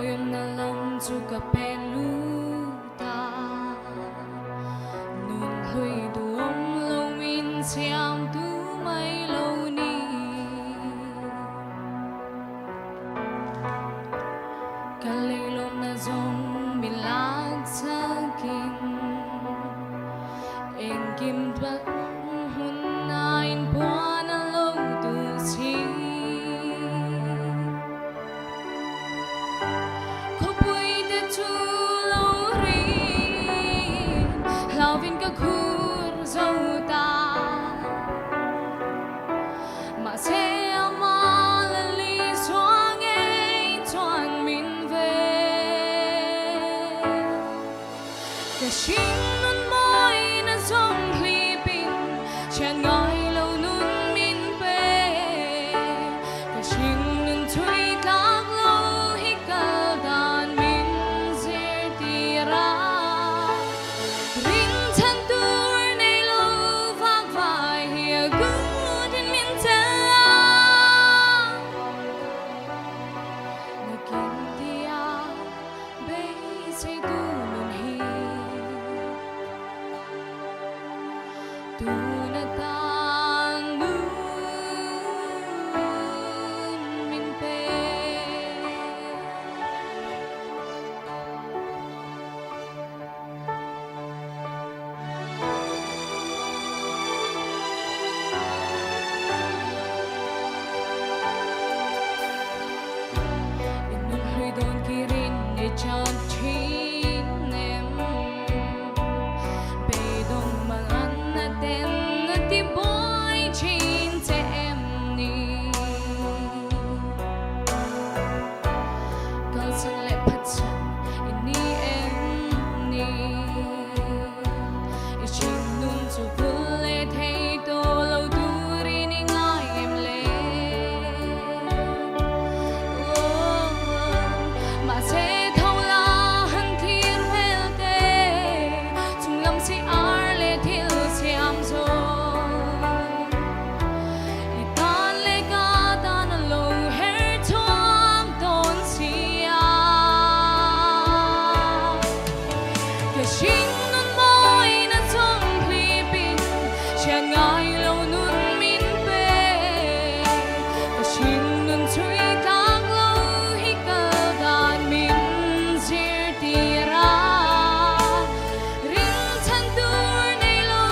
Ngayon na lang kapeluta Nun hui duom lawin siyang tumay lawni Kalaylom na zong milag sa akin Eng gimbak hunain buwan na law tusi Loving ka kur zauta Ma se amalali soang ei chuan min ve Ka shin nun moi na zong hlipin Chian ngai lo nun min pe Ka shin nun thui tak lo hikal dan min zir tira Tu na tang nun min pe Inun hui don kirin e chan chin nem Pe dong mangan Tên ti boy chin te em ni Kal sang le phat chan ni em ni I chin nun chu vul le thei to lo tu ri ni ngai em le Ma se thau la han thir vel te chung lam si ar le thil am so Itan le ka tan lo her thong don sia Ka shin nun moi na zong hlipin Chian ngai lo nun min pe Ka shin nun thui tak lo hikal dan min zir tira Ring chan tur nei lo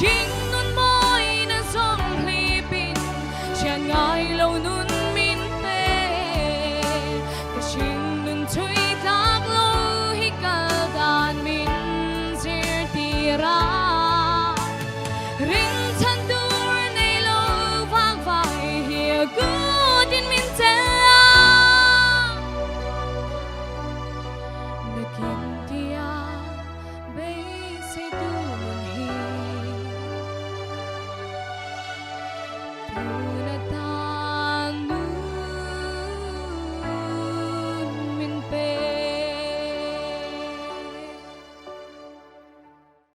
Ching